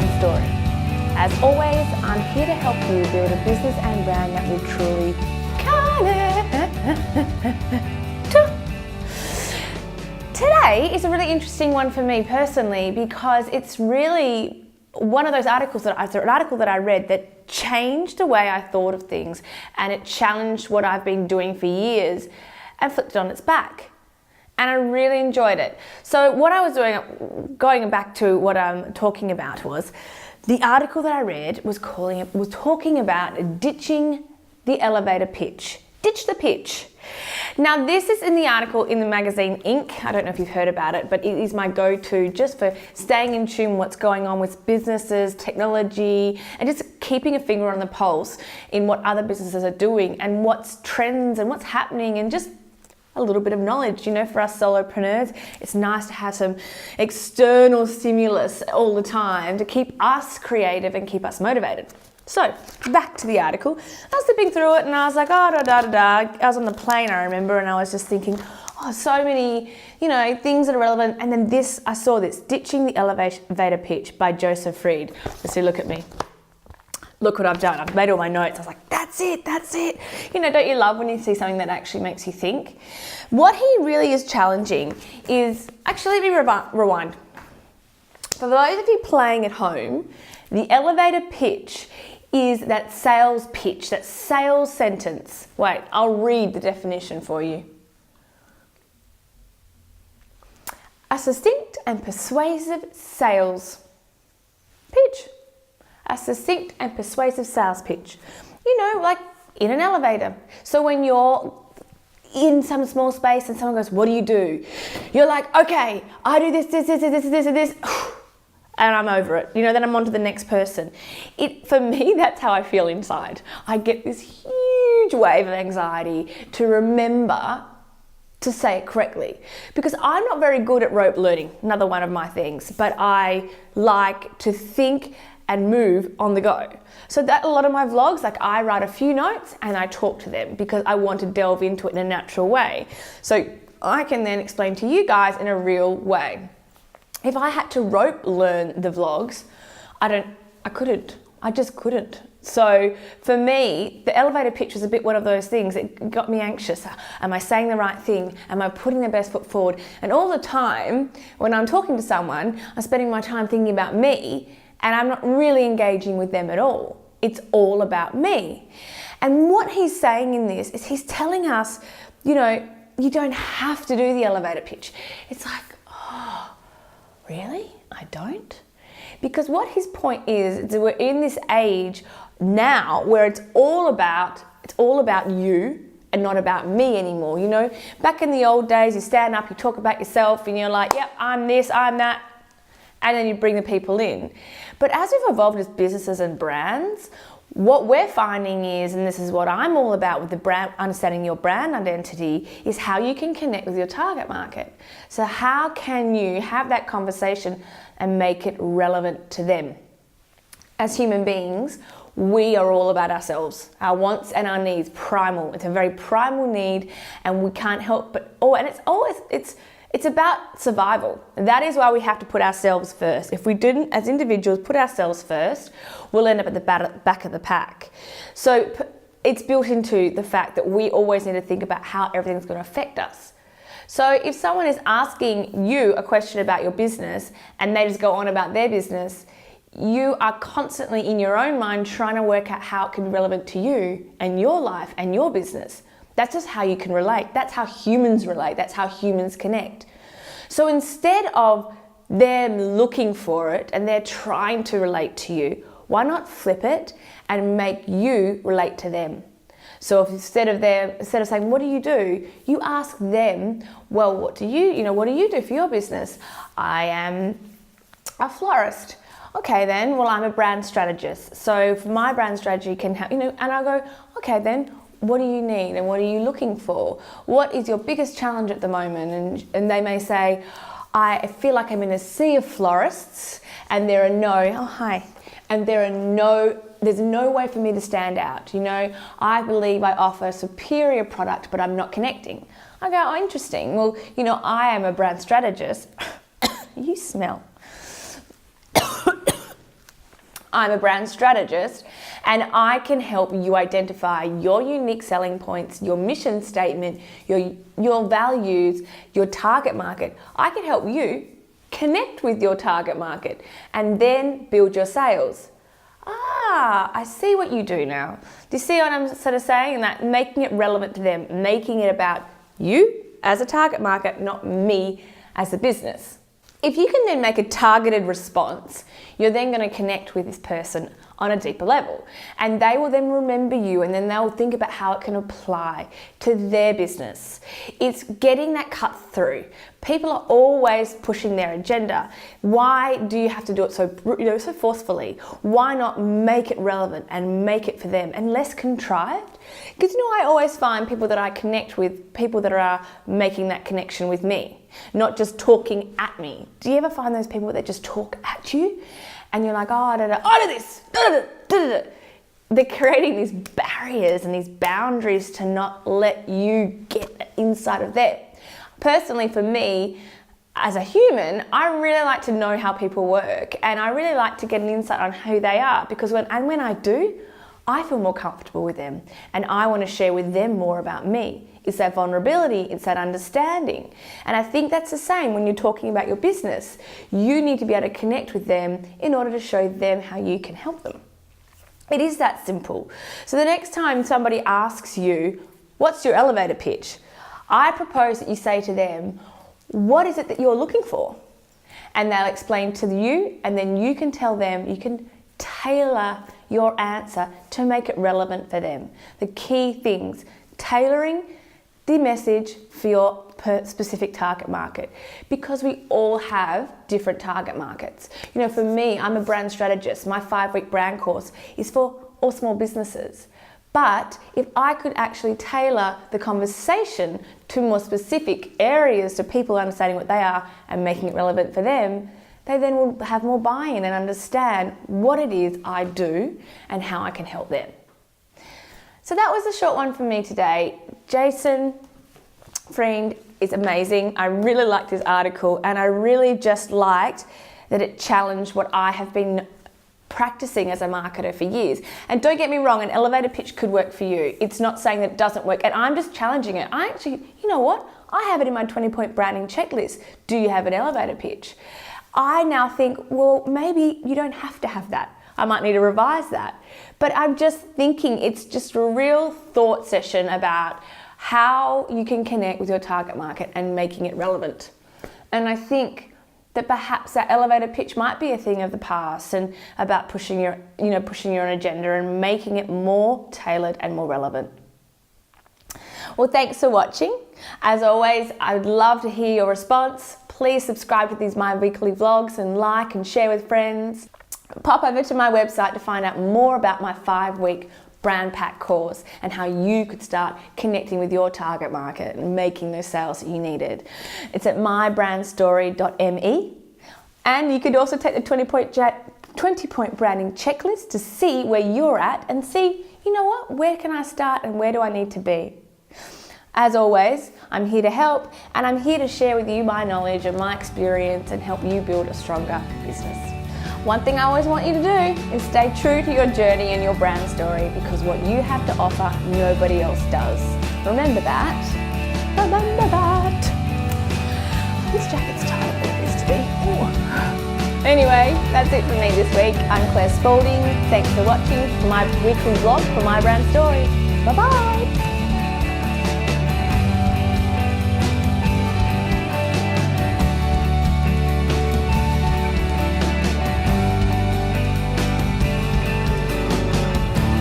brand story. As always, I'm here to help you build a business and brand that will truly connect. Today is a really interesting one for me personally because it's really one of those articles an article that I read that changed the way I thought of things, and it challenged what I've been doing for years and flipped it on its back. And I really enjoyed it. So what I was doing, going back to what I'm talking about, was the article that I read was talking about ditching the elevator pitch. Ditch the pitch. Now this is in the article in the magazine Inc. I don't know if you've heard about it, but it is my go-to just for staying in tune with what's going on with businesses, technology, and just keeping a finger on the pulse in what other businesses are doing and what's trends and what's happening, and just a little bit of knowledge. You know, for us solopreneurs, it's nice to have some external stimulus all the time to keep us creative and keep us motivated. So back to the article. I was flipping through it and I was like, oh, da da da da. I was on the plane, I remember, and I was just thinking, oh, so many, things that are relevant. And then I saw this, Ditching the Elevator Pitch by Joseph Fried. Let's see, look at me. Look what I've done. I've made all my notes. I was like, that's it. Don't you love when you see something that actually makes you think? What he really is challenging is, actually, let me rewind. For those of you playing at home, the elevator pitch is that sales pitch, that sales sentence. Wait, I'll read the definition for you. A succinct and persuasive sales pitch. A succinct and persuasive sales pitch. Like in an elevator. So when you're in some small space and someone goes, what do you do? You're like, okay, I do this, and this. And I'm over it. Then I'm on to the next person. For me, that's how I feel inside. I get this huge wave of anxiety to remember to say it correctly, because I'm not very good at rote learning, another one of my things, but I like to think and move on the go. So that a lot of my vlogs, like I write a few notes and I talk to them because I want to delve into it in a natural way. So I can then explain to you guys in a real way. If I had to rote learn the vlogs, I just couldn't. So for me, the elevator pitch was a bit one of those things. It got me anxious. Am I saying the right thing? Am I putting the best foot forward? And all the time, when I'm talking to someone, I'm spending my time thinking about me, and I'm not really engaging with them at all. It's all about me. And what he's saying in this is he's telling us, you don't have to do the elevator pitch. It's like, oh, really? I don't? Because what his point is that we're in this age now where it's all about you and not about me anymore. Back in the old days, you stand up, you talk about yourself, and you're like, yep, I'm this, I'm that, and then you bring the people in. But as we've evolved as businesses and brands, what we're finding is, and this is what I'm all about with the brand, understanding your brand identity, is how you can connect with your target market. So how can you have that conversation and make it relevant to them? As human beings, we are all about ourselves, our wants and our needs, primal. It's a very primal need, and we can't help but, it's about survival. That is why we have to put ourselves first. If we didn't, as individuals, put ourselves first, we'll end up at the back of the pack. So it's built into the fact that we always need to think about how everything's going to affect us. So if someone is asking you a question about your business and they just go on about their business, you are constantly in your own mind trying to work out how it can be relevant to you and your life and your business. That's just how you can relate. That's how humans relate. That's how humans connect. So instead of them looking for it and they're trying to relate to you, why not flip it and make you relate to them? So if instead of saying, what do? You ask them, well, what do you do for your business? I am a florist. Okay then, well, I'm a brand strategist. So for my brand strategy can help, and I go, okay then, what do you need and what are you looking for? What is your biggest challenge at the moment? And they may say, I feel like I'm in a sea of florists and there's no way for me to stand out. I believe I offer a superior product, but I'm not connecting. I go, oh, interesting. Well, I am a brand strategist. You smell. I'm a brand strategist, and I can help you identify your unique selling points, your mission statement, your values, your target market. I can help you connect with your target market and then build your sales. I see what you do now. Do you see what I'm sort of saying? And that making it relevant to them, making it about you as a target market, not me as a business. If you can then make a targeted response, you're then going to connect with this person on a deeper level. And they will then remember you, and then they'll think about how it can apply to their business. It's getting that cut through. People are always pushing their agenda. Why do you have to do it so forcefully? Why not make it relevant and make it for them and less contrived? Because I always find people that I connect with, people that are making that connection with me, not just talking at me. Do you ever find those people that just talk at you? And you're like, I do this. They're creating these barriers and these boundaries to not let you get inside of them. Personally, for me, as a human, I really like to know how people work, and I really like to get an insight on who they are, because when I do, I feel more comfortable with them, and I want to share with them more about me. It's that vulnerability, it's that understanding. And I think that's the same when you're talking about your business. You need to be able to connect with them in order to show them how you can help them. It is that simple. So the next time somebody asks you, what's your elevator pitch? I propose that you say to them, what is it that you're looking for? And they'll explain to you, and then you can tell them, you can tailor your answer to make it relevant for them. The key things, tailoring the message for your specific target market, because we all have different target markets. For me, I'm a brand strategist. My 5-week brand course is for all small businesses. But if I could actually tailor the conversation to more specific areas, to people understanding what they are and making it relevant for them, they then will have more buy-in and understand what it is I do and how I can help them. So that was a short one from me today. Jason Friend is amazing. I really liked his article, and I really just liked that it challenged what I have been practicing as a marketer for years. And don't get me wrong, an elevator pitch could work for you. It's not saying that it doesn't work, and I'm just challenging it. I actually, I have it in my 20-point branding checklist. Do you have an elevator pitch? I now think, well, maybe you don't have to have that. I might need to revise that. But I'm just thinking it's just a real thought session about how you can connect with your target market and making it relevant. And I think that perhaps that elevator pitch might be a thing of the past, and about pushing your own agenda and making it more tailored and more relevant. Well, thanks for watching. As always, I would love to hear your response. Please subscribe to these My Weekly Vlogs and like and share with friends. Pop over to my website to find out more about my 5-week brand pack course and how you could start connecting with your target market and making those sales that you needed. It's at mybrandstory.me, and you could also take the 20-point branding checklist to see where you're at and see, where can I start and where do I need to be? As always, I'm here to help, and I'm here to share with you my knowledge and my experience and help you build a stronger business. One thing I always want you to do is stay true to your journey and your brand story, because what you have to offer, nobody else does. Remember that. Remember that. This jacket's tighter than it used to be. Ooh. Anyway, that's it for me this week. I'm Claire Spalding. Thanks for watching my weekly vlog for My Brand Story. Bye-bye.